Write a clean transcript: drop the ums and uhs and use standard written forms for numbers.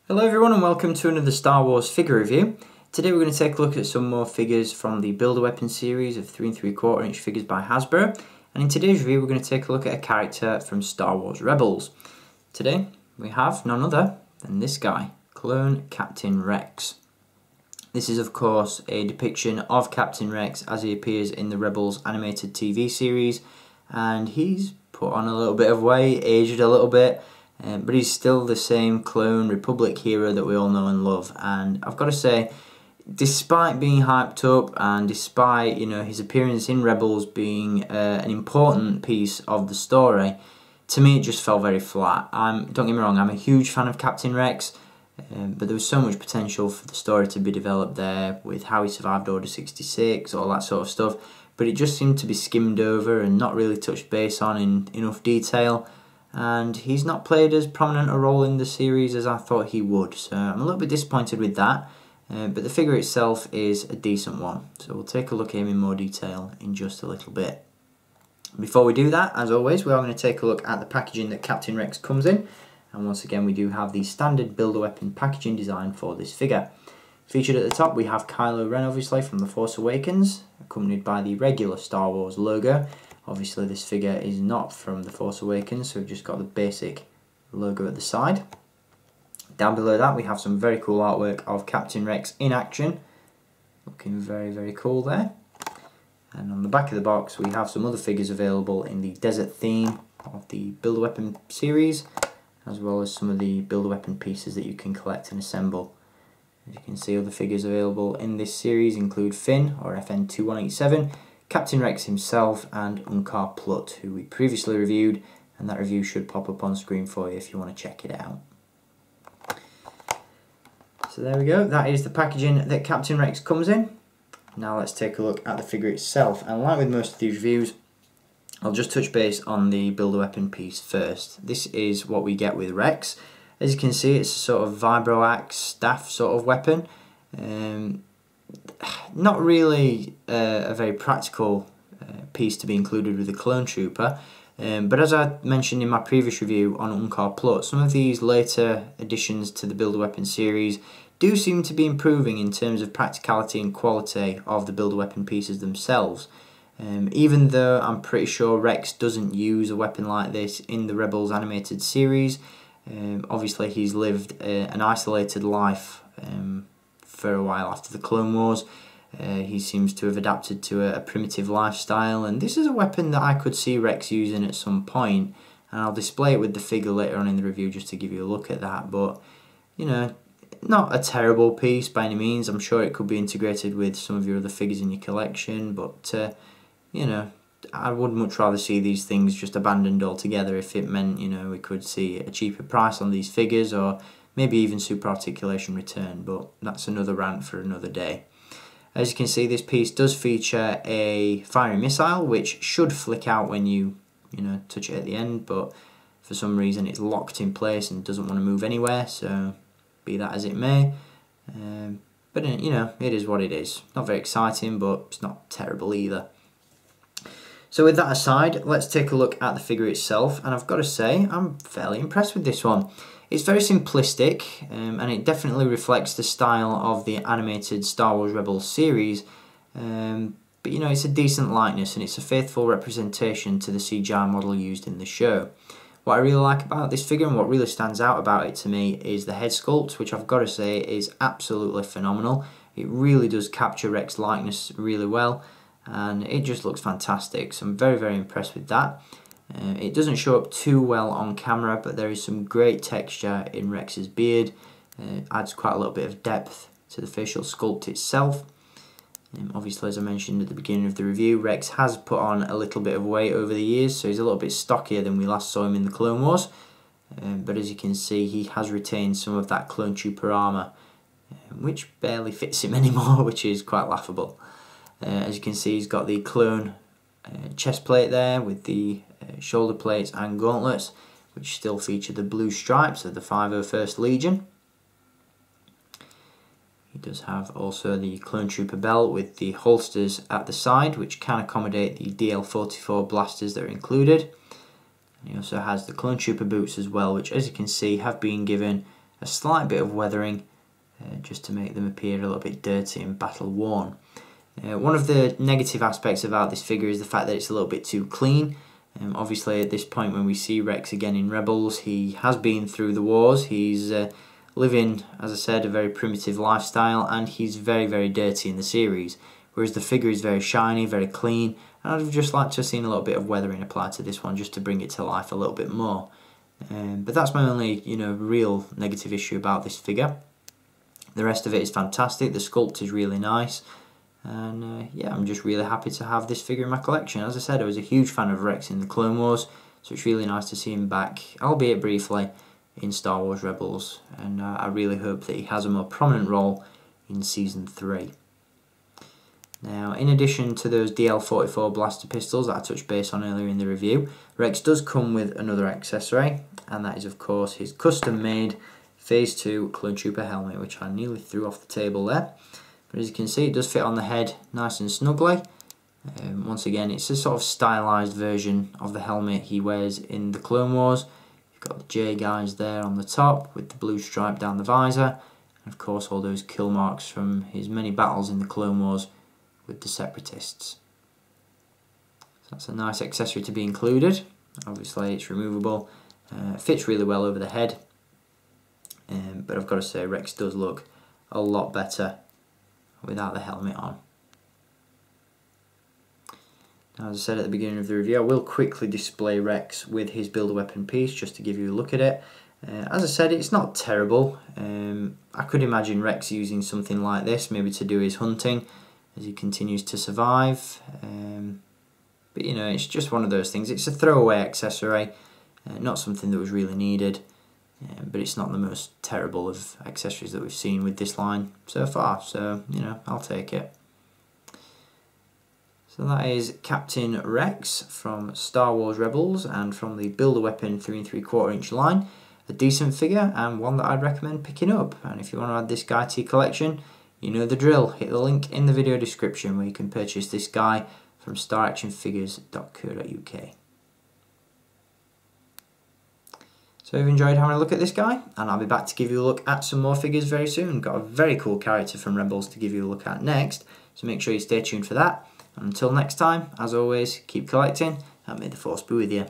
Hello everyone and welcome to another Star Wars figure review. Today we're going to take a look at some more figures from the Build-A-Weapon series of 3 3/4 inch figures by Hasbro. And in today's review we're going to take a look at a character from Star Wars Rebels. Today we have none other than this guy, Clone Captain Rex. This is of course a depiction of Captain Rex as he appears in the Rebels animated TV series, and he's put on a little bit of weight, aged a little bit. But he's still the same clone Republic hero that we all know and love. And I've got to say, despite being hyped up and despite his appearance in Rebels being an important piece of the story, to me it just fell very flat. Don't get me wrong, I'm a huge fan of Captain Rex, but there was so much potential for the story to be developed there with how he survived Order 66, all that sort of stuff. But it just seemed to be skimmed over and not really touched base on in enough detail. And he's not played as prominent a role in the series as I thought he would, so I'm a little bit disappointed with that, but the figure itself is a decent one, so we'll take a look at him in more detail in just a little bit. Before we do that, as always, we are going to take a look at the packaging that Captain Rex comes in, and once again we do have the standard Build-A-Weapon packaging design for this figure. Featured at the top we have Kylo Ren, obviously, from The Force Awakens, accompanied by the regular Star Wars logo. Obviously this figure is not from The Force Awakens, so we've just got the basic logo at the side. Down below that we have some very cool artwork of Captain Rex in action, looking very, very cool there. And on the back of the box we have some other figures available in the desert theme of the Build-A-Weapon series, as well as some of the Build-A-Weapon pieces that you can collect and assemble. As you can see, other figures available in this series include Finn, or FN2187, Captain Rex himself, and Unkar Plutt, who we previously reviewed, and that review should pop up on screen for you if you want to check it out. So there we go, that is the packaging that Captain Rex comes in. Now let's take a look at the figure itself, and like with most of these reviews, I'll just touch base on the Build-A-Weapon piece first. This is what we get with Rex. As you can see, it's a sort of vibro axe staff sort of weapon. Not really a very practical piece to be included with the Clone Trooper, but as I mentioned in my previous review on Unkar Plutt, some of these later additions to the Build-A-Weapon series do seem to be improving in terms of practicality and quality of the Build-A-Weapon pieces themselves. Even though I'm pretty sure Rex doesn't use a weapon like this in the Rebels animated series, obviously he's lived an isolated life for a while after the Clone Wars. He seems to have adapted to a primitive lifestyle, and this is a weapon that I could see Rex using at some point, and I'll display it with the figure later on in the review just to give you a look at that. But not a terrible piece by any means. I'm sure it could be integrated with some of your other figures in your collection, but I would much rather see these things just abandoned altogether if it meant we could see a cheaper price on these figures, or maybe even super articulation return, but that's another rant for another day. As you can see, this piece does feature a firing missile, which should flick out when you touch it at the end, but for some reason it's locked in place and doesn't want to move anywhere, so be that as it may. But it is what it is. Not very exciting, but it's not terrible either. So with that aside, let's take a look at the figure itself, and I've got to say I'm fairly impressed with this one. It's very simplistic, and it definitely reflects the style of the animated Star Wars Rebels series, but it's a decent likeness and it's a faithful representation to the CGI model used in the show. What I really like about this figure and what really stands out about it to me is the head sculpt, which I've got to say is absolutely phenomenal. It really does capture Rex likeness really well, and it just looks fantastic, so I'm very, very impressed with that. It doesn't show up too well on camera, but there is some great texture in Rex's beard. It adds quite a little bit of depth to the facial sculpt itself. Obviously, as I mentioned at the beginning of the review, Rex has put on a little bit of weight over the years, so he's a little bit stockier than we last saw him in the Clone Wars. But as you can see, he has retained some of that Clone Trooper armour, which barely fits him anymore, which is quite laughable. As you can see, he's got the clone chest plate there with the shoulder plates and gauntlets, which still feature the blue stripes of the 501st Legion. He does have also the Clone Trooper belt with the holsters at the side, which can accommodate the DL-44 blasters that are included. And he also has the Clone Trooper boots as well, which, as you can see, have been given a slight bit of weathering just to make them appear a little bit dirty and battle worn. One of the negative aspects about this figure is the fact that it's a little bit too clean. Obviously at this point when we see Rex again in Rebels, he has been through the wars, he's living, as I said, a very primitive lifestyle, and he's very, very dirty in the series, whereas the figure is very shiny, very clean, and I'd have just liked to have seen a little bit of weathering applied to this one just to bring it to life a little bit more. But that's my only, real negative issue about this figure. The rest of it is fantastic, the sculpt is really nice, and yeah, I'm just really happy to have this figure in my collection. As I said, I was a huge fan of Rex in the Clone Wars, so it's really nice to see him back, albeit briefly, in Star Wars Rebels, and I really hope that he has a more prominent role in Season 3. Now, in addition to those DL44 blaster pistols that I touched base on earlier in the review, Rex does come with another accessory, and that is of course his custom-made Phase 2 Clone Trooper helmet, which I nearly threw off the table there. But as you can see, it does fit on the head nice and snugly. Once again, it's a sort of stylised version of the helmet he wears in the Clone Wars. You've got the J guys there on the top with the blue stripe down the visor, and of course all those kill marks from his many battles in the Clone Wars with the Separatists. So that's a nice accessory to be included. Obviously it's removable, fits really well over the head, but I've got to say Rex does look a lot better without the helmet on. Now, as I said at the beginning of the review, I will quickly display Rex with his build-a-weapon piece just to give you a look at it. As I said, it's not terrible. I could imagine Rex using something like this, maybe to do his hunting as he continues to survive. But it's just one of those things. It's a throwaway accessory, not something that was really needed. But it's not the most terrible of accessories that we've seen with this line so far, so I'll take it. So that is Captain Rex from Star Wars Rebels and from the Build-A-Weapon 3 3/4 inch line. A decent figure and one that I'd recommend picking up, and if you want to add this guy to your collection, you know the drill. Hit the link in the video description where you can purchase this guy from staractionfigures.co.uk. So I've enjoyed having a look at this guy, and I'll be back to give you a look at some more figures very soon. Got a very cool character from Rebels to give you a look at next, so make sure you stay tuned for that. And until next time, as always, keep collecting, and may the Force be with you.